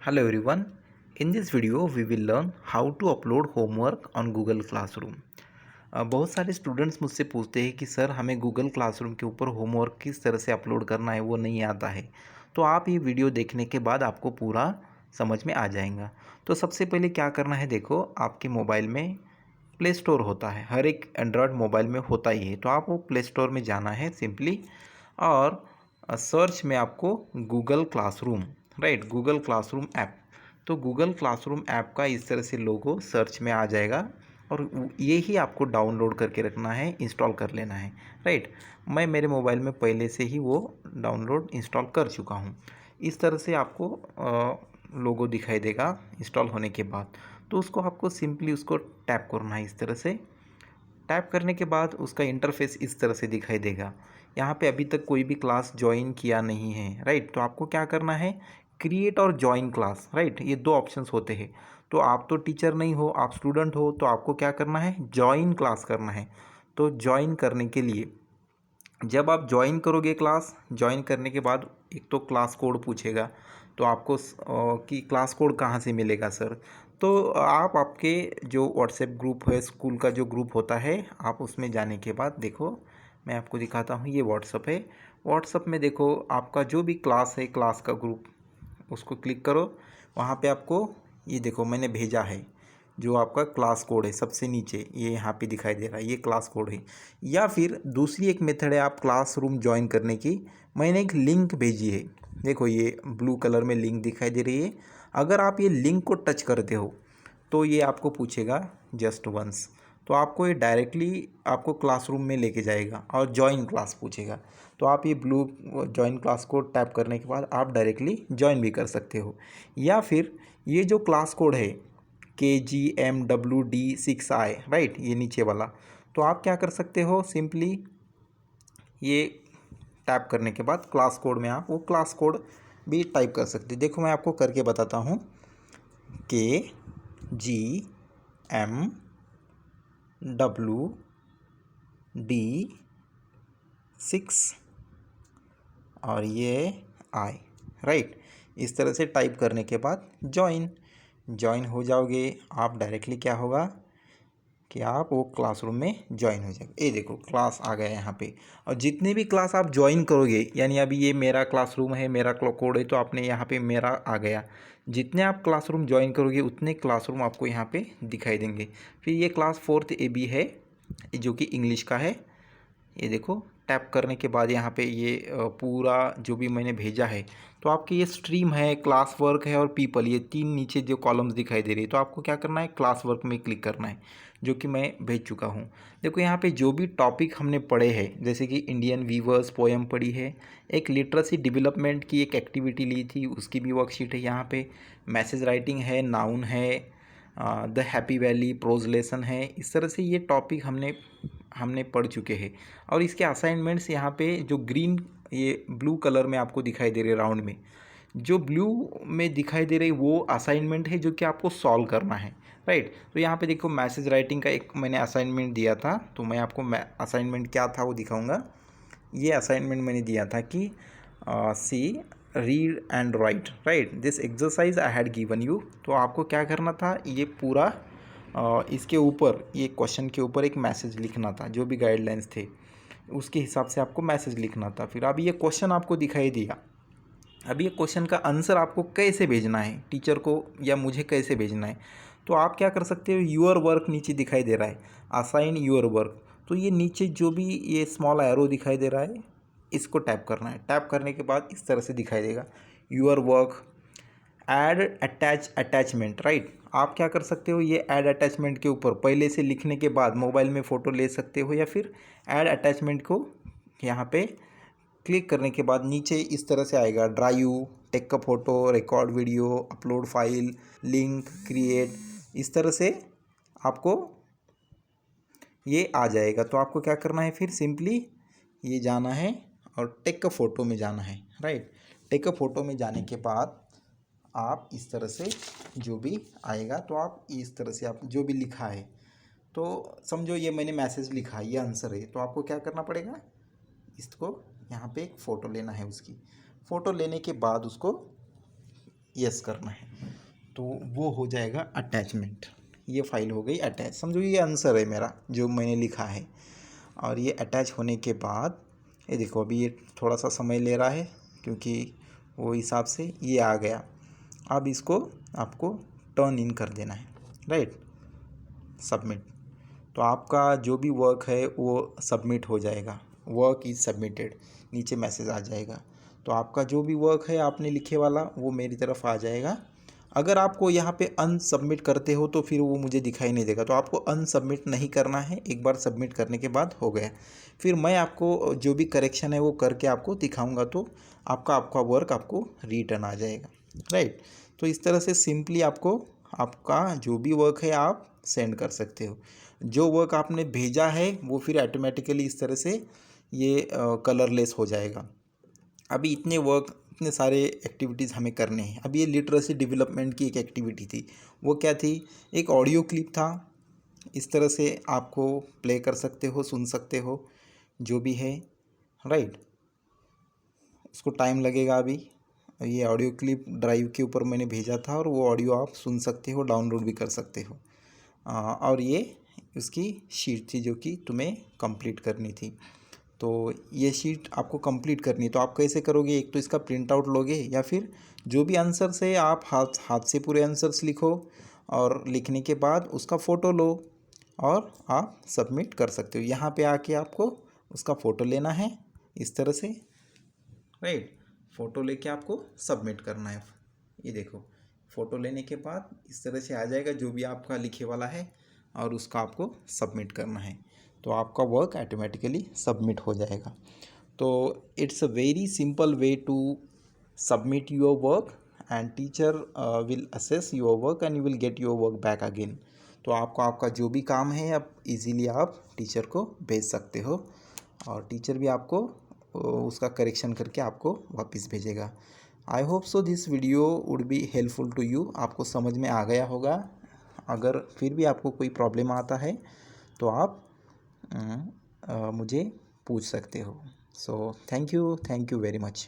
Hello everyone. In this video we will learn how to upload homework on Google Classroom. बहुत सारे students मुझसे पूछते हैं कि सर हमें गूगल क्लासरूम के ऊपर होमवर्क किस तरह से अपलोड करना है वो नहीं आता है। तो आप ये वीडियो देखने के बाद आपको पूरा समझ में आ जाएगा। तो सबसे पहले क्या करना है, देखो आपके मोबाइल में प्ले स्टोर होता है, हर एक एंड्रॉयड मोबाइल में होता ही है। तो आप वो प्ले स्टोर में जाना है सिंपली, और सर्च में आपको Google classroom, right, Google classroom app. तो गूगल क्लासरूम ऐप का इस तरह से लोगो सर्च में आ जाएगा, और ये ही आपको डाउनलोड करके रखना है, इंस्टॉल कर लेना है, राइट। मैं मेरे मोबाइल में पहले से ही वो डाउनलोड इंस्टॉल कर चुका हूँ। इस तरह से आपको लोगो दिखाई देगा इंस्टॉल होने के बाद। तो उसको आपको सिंपली उसको टैप करना है। इस तरह से टैप करने के बाद उसका इंटरफेस इस तरह से दिखाई देगा। यहाँ पे अभी तक कोई भी क्लास ज्वाइन किया नहीं है, राइट। तो आपको क्या करना है, क्रिएट और ज्वाइन क्लास, राइट, ये दो ऑप्शंस होते हैं। तो आप तो टीचर नहीं हो, आप स्टूडेंट हो, तो आपको क्या करना है, ज्वाइन क्लास करना है। तो ज्वाइन करने के लिए जब आप ज्वाइन करोगे क्लास, ज्वाइन करने के बाद एक तो क्लास कोड पूछेगा। तो आपको कि क्लास कोड कहाँ से मिलेगा सर। तो आप आपके जो व्हाट्सएप ग्रुप है, स्कूल का जो ग्रुप होता है, आप उसमें जाने के बाद देखो, मैं आपको दिखाता हूँ, ये व्हाट्सएप है। व्हाट्सएप में देखो आपका जो भी क्लास है, क्लास का ग्रुप, उसको क्लिक करो। वहाँ पे आपको ये देखो मैंने भेजा है, जो आपका क्लास कोड है सबसे नीचे, ये यहाँ पे दिखाई दे रहा है, ये क्लास कोड है। या फिर दूसरी एक मेथड है आप क्लासरूम ज्वाइन करने की, मैंने एक लिंक भेजी है। देखो ये ब्लू कलर में लिंक दिखाई दे रही है। अगर आप ये लिंक को टच करते हो तो ये आपको पूछेगा जस्ट वंस। तो आपको ये डायरेक्टली आपको क्लासरूम में लेके जाएगा और ज्वाइन क्लास पूछेगा। तो आप ये ब्लू ज्वाइन क्लास को टैप करने के बाद आप डायरेक्टली ज्वाइन भी कर सकते हो। या फिर ये जो क्लास कोड है KGMWD6I, राइट, ये नीचे वाला, तो आप क्या कर सकते हो, सिंपली ये टैप करने के बाद क्लास कोड में आप वो क्लास कोड भी टाइप कर सकते हैं। देखो मैं आपको करके बताता हूँ, KGMWD6 और ये आई, राइट। इस तरह से टाइप करने के बाद ज्वाइन हो जाओगे आप। डायरेक्टली क्या होगा कि आप वो क्लासरूम में ज्वाइन हो जाएगा। ये देखो क्लास आ गया यहाँ पे। और जितने भी क्लास आप ज्वाइन करोगे, यानी अभी ये मेरा क्लासरूम है, मेरा कोड है, तो आपने यहाँ पे मेरा आ गया। जितने आप क्लासरूम ज्वाइन करोगे उतने क्लासरूम आपको यहाँ पे दिखाई देंगे। फिर ये क्लास 4th AB है, जो कि इंग्लिश का है। ये देखो टैप करने के बाद यहाँ पे ये पूरा जो भी मैंने भेजा है, तो आपकी ये स्ट्रीम है, क्लास वर्क है और पीपल, ये तीन नीचे जो कॉलम्स दिखाई दे रही है। तो आपको क्या करना है, क्लास वर्क में क्लिक करना है, जो कि मैं भेज चुका हूँ। देखो यहाँ पे जो भी टॉपिक हमने पढ़े हैं, जैसे कि इंडियन वीवर्स पोएम पढ़ी है, एक लिटरेसी डेवलपमेंट की एक एक्टिविटी ली थी, उसकी भी वर्कशीट है यहाँ पे। मैसेज राइटिंग है, नाउन है, the happy valley prose lesson है। इस तरह से ये टॉपिक हमने पढ़ चुके हैं। और इसके असाइनमेंट्स यहाँ पे जो ग्रीन, ये ब्लू कलर में आपको दिखाई दे रहे राउंड में, जो ब्लू में दिखाई दे रही वो असाइनमेंट है, जो कि आपको सॉल्व करना है, राइट। तो यहाँ पे देखो मैसेज राइटिंग का एक मैंने असाइनमेंट दिया था, तो मैं आपको असाइनमेंट क्या था वो दिखाऊंगा। ये असाइनमेंट मैंने दिया था कि see read and write, write, this exercise I had given you. तो आपको क्या करना था, ये पूरा इसके ऊपर, ये क्वेश्चन के ऊपर एक मैसेज लिखना था, जो भी गाइडलाइंस थे उसके हिसाब से आपको मैसेज लिखना था। फिर अब ये क्वेश्चन आपको दिखाई दिया, अब ये क्वेश्चन का आंसर आपको कैसे भेजना है, टीचर को या मुझे कैसे भेजना है। तो आप क्या कर सकते हो, यूर वर्क नीचे दिखाई दे रहा है, असाइन यूर वर्क। तो ये नीचे जो भी ये स्मॉल एरो दिखाई दे रहा है, इसको टैप करना है। टैप करने के बाद इस तरह से दिखाई देगा your work, add attachment, right. आप क्या कर सकते हो, ये ऐड अटैचमेंट के ऊपर पहले से लिखने के बाद मोबाइल में फ़ोटो ले सकते हो, या फिर ऐड अटैचमेंट को यहाँ पे क्लिक करने के बाद नीचे इस तरह से आएगा, drive, take a photo, record video, upload file, link, create. इस तरह से आपको ये आ जाएगा। तो आपको क्या करना है, फिर सिंपली ये जाना है और टेक अ फोटो में जाना है, राइट। टेक अ फोटो में जाने के बाद आप इस तरह से जो भी आएगा, तो आप इस तरह से आप जो भी लिखा है, तो समझो ये मैंने मैसेज लिखा है, ये आंसर है। तो आपको क्या करना पड़ेगा, इसको यहाँ पे एक फ़ोटो लेना है, उसकी फ़ोटो लेने के बाद उसको यस करना है, तो वो हो जाएगा अटैचमेंट। ये फाइल हो गई अटैच, समझो ये आंसर है मेरा जो मैंने लिखा है। और ये अटैच होने के बाद ये देखो अभी ये थोड़ा सा समय ले रहा है क्योंकि वो हिसाब से ये आ गया। अब इसको आपको टर्न इन कर देना है, राइट, सबमिट। तो आपका जो भी वर्क है वो सबमिट हो जाएगा, वर्क इज़ सबमिटेड, नीचे मैसेज आ जाएगा। तो आपका जो भी वर्क है आपने लिखे वाला वो मेरी तरफ आ जाएगा। अगर आपको यहाँ पे अनसबमिट करते हो तो फिर वो मुझे दिखाई नहीं देगा, तो आपको अनसबमिट नहीं करना है, एक बार सबमिट करने के बाद हो गया। फिर मैं आपको जो भी करेक्शन है वो करके आपको दिखाऊंगा, तो आपका वर्क आपको रिटर्न आ जाएगा, राइट। तो इस तरह से सिंपली आपको आपका जो भी वर्क है आप सेंड कर सकते हो। जो वर्क आपने भेजा है वो फिर ऑटोमेटिकली इस तरह से ये कलरलेस हो जाएगा। अभी इतने सारे एक्टिविटीज़ हमें करने हैं। अभी ये लिटरेसी डेवलपमेंट की एक एक्टिविटी थी, वो क्या थी, एक ऑडियो क्लिप था। इस तरह से आपको प्ले कर सकते हो, सुन सकते हो जो भी है, राइट। उसको टाइम लगेगा। अभी ये ऑडियो क्लिप ड्राइव के ऊपर मैंने भेजा था और वो ऑडियो आप सुन सकते हो, डाउनलोड भी कर सकते हो। और ये उसकी शीट थी जो कि तुम्हें कंप्लीट करनी थी। तो ये शीट आपको कंप्लीट करनी है, तो आप कैसे करोगे, एक तो इसका प्रिंट आउट लोगे या फिर जो भी आंसर्स है आप हाथ से पूरे आंसर्स लिखो और लिखने के बाद उसका फ़ोटो लो और आप सबमिट कर सकते हो। यहाँ पे आके आपको उसका फ़ोटो लेना है इस तरह से, राइट। फ़ोटो लेके आपको सबमिट करना है। ये देखो फ़ोटो लेने के बाद इस तरह से आ जाएगा जो भी आपका लिखे वाला है और उसका आपको सबमिट करना है, तो आपका वर्क ऑटोमेटिकली सबमिट हो जाएगा। तो it's a very simple way to submit your work and teacher will assess your work and you will get your work back again. तो आपका जो भी काम है अब इजीली आप टीचर को भेज सकते हो और टीचर भी आपको उसका करेक्शन करके आपको वापस भेजेगा। I hope so this video would be helpful to you. आपको समझ में आ गया होगा। अगर फिर भी आपको कोई प्रॉब्लम आता है तो आप मुझे पूछ सकते हो। So thank you very much.